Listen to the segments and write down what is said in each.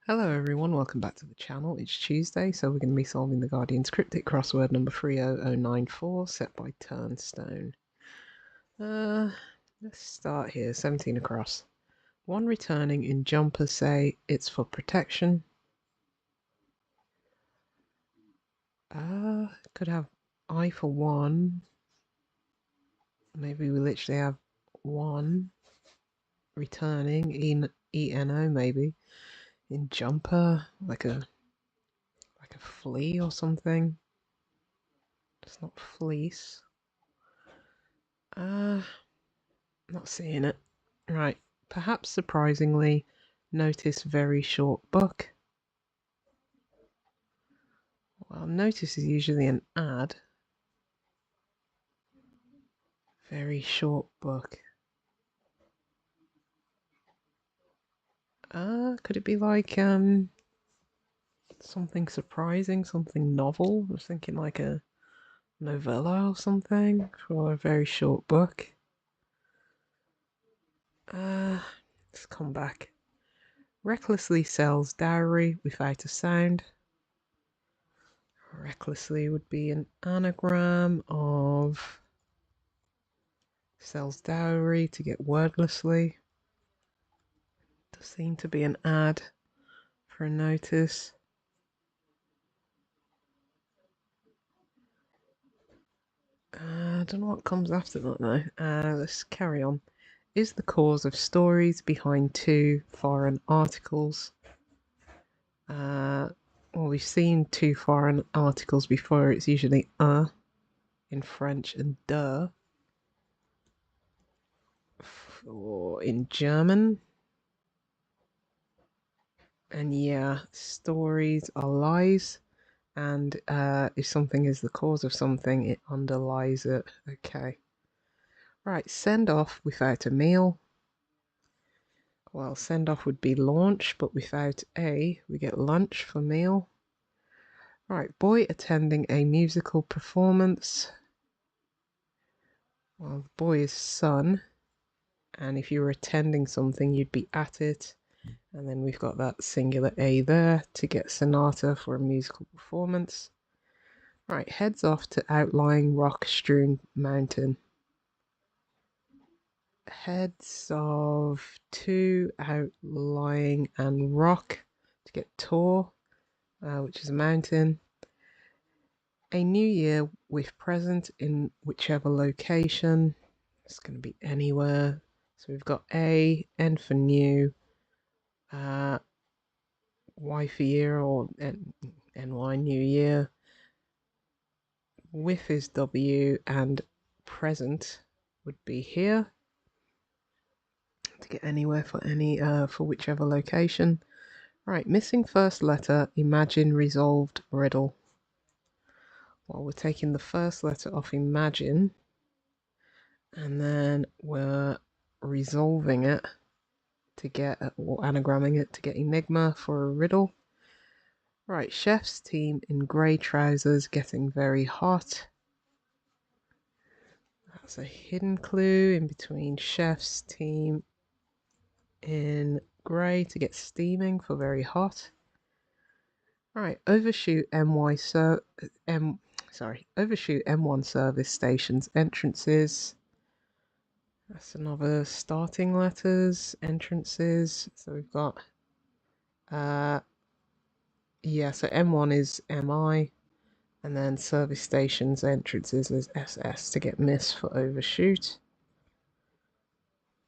Hello everyone, welcome back to the channel. It's Tuesday, so we're going to be solving the Guardian's Cryptic Crossword number 30094, set by Turnstone. Let's start here, 17 across. One returning in jumper say it's for protection. Could have I for one. Maybe we literally have one returning in ENO, maybe. In jumper, like a flea or something. It's not fleece. Not seeing it. Right. Perhaps surprisingly, notice very short book. Well, notice is usually an ad. Very short book. Could it be like something surprising, something novel? I was thinking like a novella or something for a very short book. Let's come back. Recklessly sells dowry without a sound. Recklessly would be an anagram of sells dowry to get wordlessly. Does seem to be an ad for a notice. I don't know what comes after that though. Let's carry on. Is the cause of stories behind two foreign articles. Well, we've seen two foreign articles before. It's usually in French and de or in German. And yeah, stories are lies. And if something is the cause of something, it underlies it. Okay. Right, send off without a meal. Well, send off would be launch, but without a, we get lunch for meal. Right, boy attending a musical performance. Well, the boy is son, and if you were attending something, you'd be at it. And then we've got that singular a there to get sonata for a musical performance. Right, heads off to outlying rock-strewn mountain. Heads of to outlying and rock to get tour, which is a mountain. A new year with present in whichever location. It's going to be anywhere. So we've got A, N for new, Y for year or NY new year. With is W and present would be here. To get anywhere for any for whichever location. Right, missing first letter, imagine resolved riddle. Well, we're taking the first letter off imagine, and then we're resolving it to get, or anagramming it to get enigma for a riddle. Right, chef's team in grey trousers getting very hot. That's a hidden clue in between chef's team in grey to get steaming for very hot. Right, overshoot overshoot M1 service stations entrances. That's another starting letters, entrances. So we've got yeah, so M1 is MI, and then service stations entrances is SS to get miss for overshoot.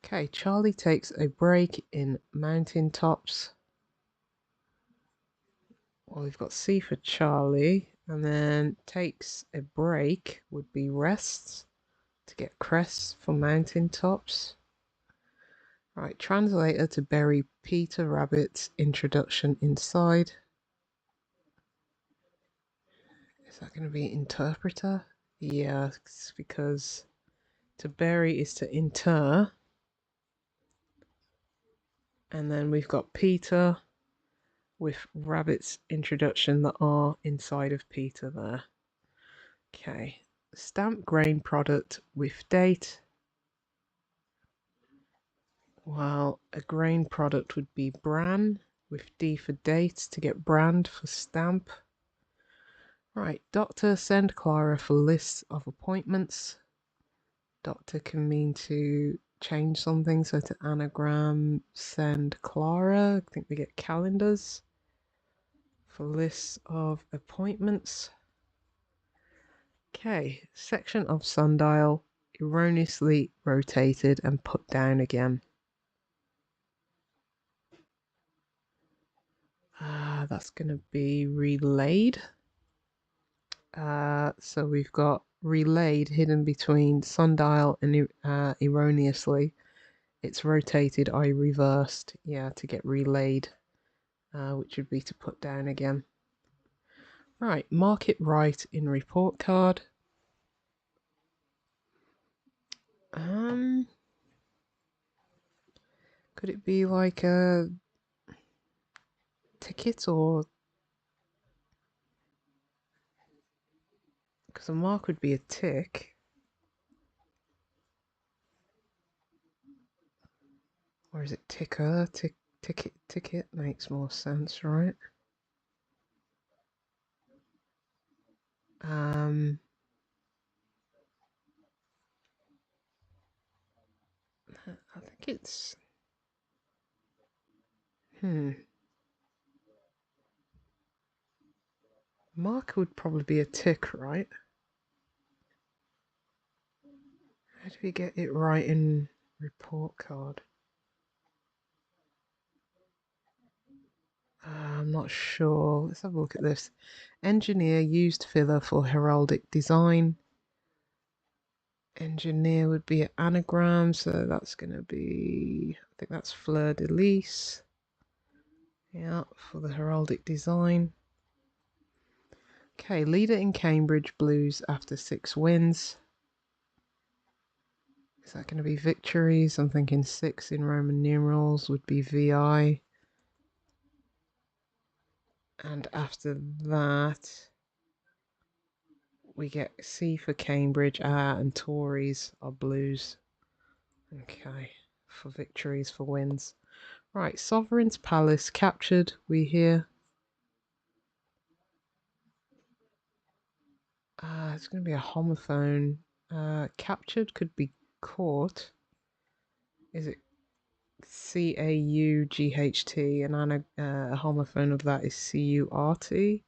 Okay, Charlie takes a break in mountain tops. Well, we've got C for Charlie, and then takes a break would be rests to get crests for mountain tops. Right, translator to bury Peter Rabbit's introduction inside. Is that going to be interpreter? Yeah, because to bury is to inter. And then we've got Peter with Rabbit's introduction, the R inside of Peter there. Okay, stamp grain product with date. Well, a grain product would be bran, with D for date to get brand for stamp. Right, doctor, send Clara for lists of appointments. Doctor can mean to change something, so to anagram, send Clara. I think we get calendars for lists of appointments. Okay, section of sundial erroneously rotated and put down again. That's going to be relayed. So we've got relayed hidden between sundial and erroneously. It's rotated, I reversed, yeah, to get relayed, which would be to put down again. Right, mark it right in report card. Could it be like a ticket, or because a mark would be a tick, or is it ticker? Ticket makes more sense, right? I think it's mark would probably be a tick, right? How do we get it right in report card? I'm not sure. Let's have a look at this. Engineer used filler for heraldic design. Engineer would be an anagram, so that's going to be, I think that's fleur de lis. Yeah, for the heraldic design. Okay, leader in Cambridge Blues after 6 wins. Is that going to be victories? I'm thinking 6 in Roman numerals would be VI. And after that, we get C for Cambridge, and Tories are blues. Okay, for victories, for wins. Right, Sovereign's Palace captured, we hear. It's going to be a homophone. Captured could be caught. Is it C-A-U-G-H-T? And a homophone of that is C-U-R-T.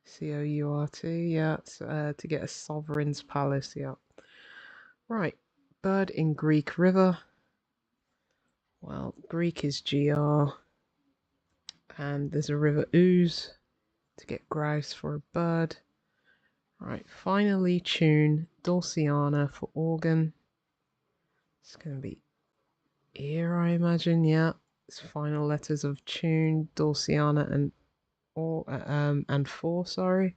C-O-U-R-T, yeah. To get a Sovereign's Palace, yeah. Right, bird in Greek river. Well, Greek is GR. And there's a river Ouse to get grouse for a bird. Right, finally tune Dulciana for organ. It's going to be ear, I imagine, yeah. It's final letters of tune, Dulciana and four, sorry.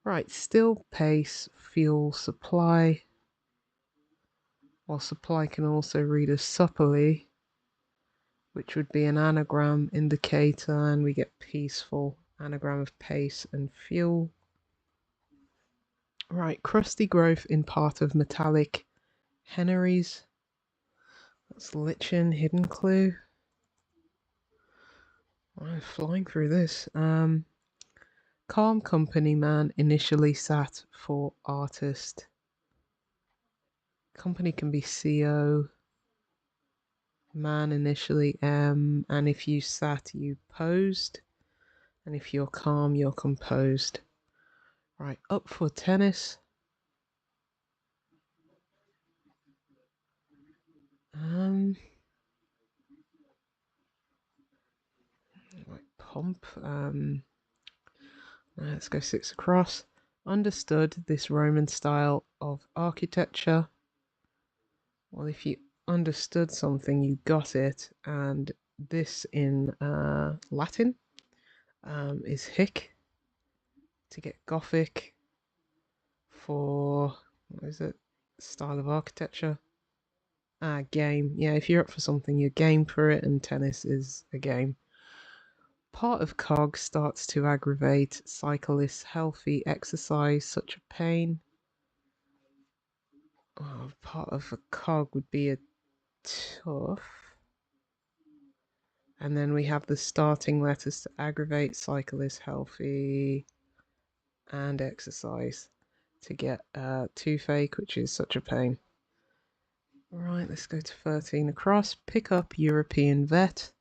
Right, still pace, fuel, supply. While supply can also read as supplely, which would be an anagram indicator, and we get peaceful, anagram of pace and fuel. Right, crusty growth in part of metallic Henneries. That's lichen, hidden clue. I'm flying through this. Calm company man initially sat for artist. Company can be CO. Man initially M. And if you sat, you posed. And if you're calm, you're composed. Right, up for tennis. Like pump. Let's go 6 across. Understood this Roman style of architecture. Well, if you understood something, you got it. And this in Latin is hic, to get Gothic for, what is it? Style of architecture. Game. Yeah, if you're up for something, you're game for it, and tennis is a game. Part of cog starts to aggravate cyclists' healthy exercise, such a pain. Part of a cog would be a tough. And then we have the starting letters to aggravate, cycle is healthy, and exercise to get toothache, which is such a pain. Right, let's go to 13 across. Pick up European vet.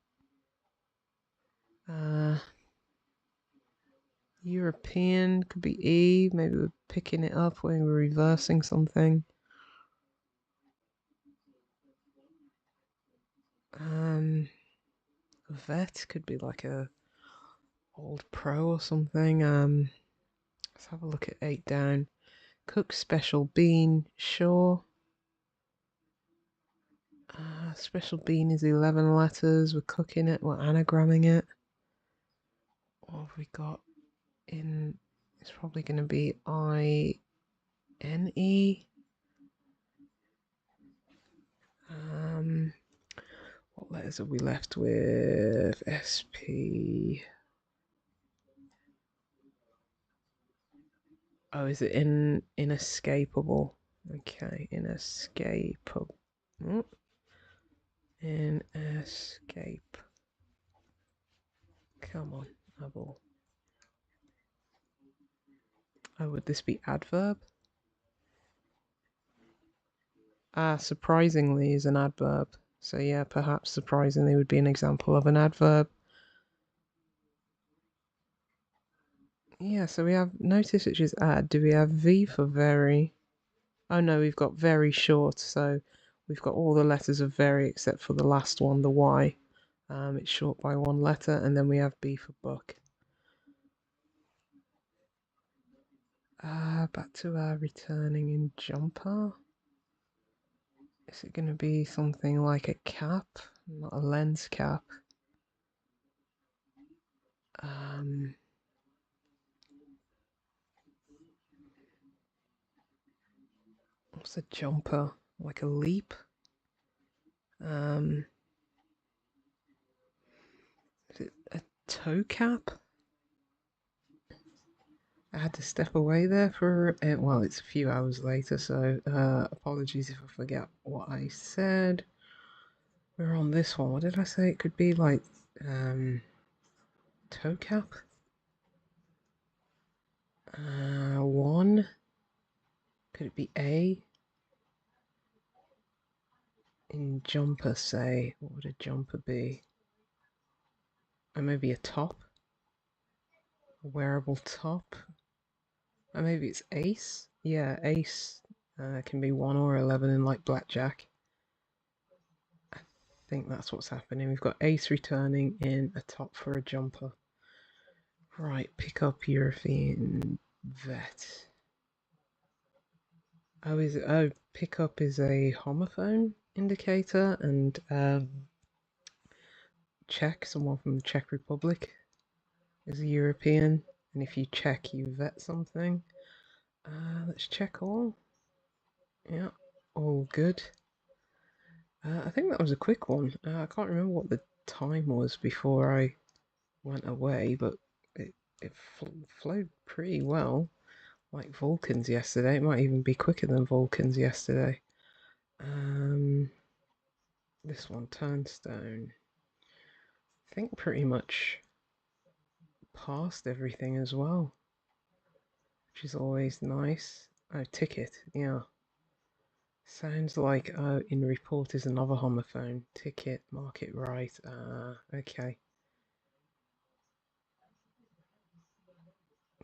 European could be E. Maybe we're picking it up when we're reversing something. Vet could be like a old pro or something. Let's have a look at 8 down. Cook special bean, sure. Special bean is 11 letters. We're cooking it. We're anagramming it. What have we got in? It's probably going to be I-N-E. What letters are we left with? S-P. Oh, is it inescapable? Okay, inescapable. Inescape. Come on, able. Oh, would this be adverb? Surprisingly is an adverb. So yeah, perhaps surprisingly would be an example of an adverb. Yeah, so we have notice, which is add. Do we have V for very? Oh no, we've got very short. So we've got all the letters of very except for the last one, the Y. It's short by 1 letter, and then we have B for book. Back to our returning in jumper. Is it going to be something like a cap? Not a lens cap. What's a jumper? Like a leap? Is it a toe cap? I had to step away there for well, it's a few hours later, so apologies if I forget what I said. We're on this one. What did I say? It could be like toe cap. 1. Could it be A? In jumper, say, what would a jumper be? Or maybe a top? A wearable top? Or maybe it's ace? Yeah, ace can be 1 or 11 in like blackjack. I think that's what's happening. We've got ace returning in a top for a jumper. Right, pick up European vet. Oh, is it? Oh, pick up is a homophone indicator, and Czech, someone from the Czech Republic, is a European, and if you check, you vet something. Let's check all. Yeah, all good. I think that was a quick one. I can't remember what the time was before I went away, but it flowed pretty well. Like Vulcans yesterday. It might even be quicker than Vulcans yesterday. This one, Turnstone. I think pretty much passed everything as well, which is always nice. Oh, ticket, yeah. Sounds like in report is another homophone. Ticket, mark it right. Okay.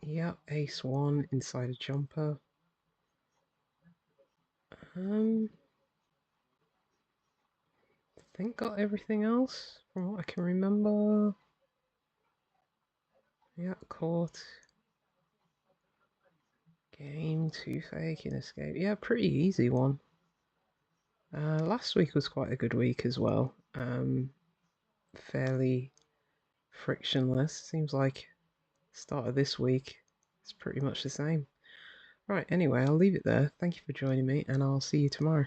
Yep, ace 1 inside a jumper. I think got everything else from what I can remember. Yeah, caught. Game, toothache, and escape. Yeah, pretty easy one. Last week was quite a good week as well. Fairly frictionless. Seems like start of this week it's pretty much the same. Right, anyway, I'll leave it there. Thank you for joining me, and I'll see you tomorrow.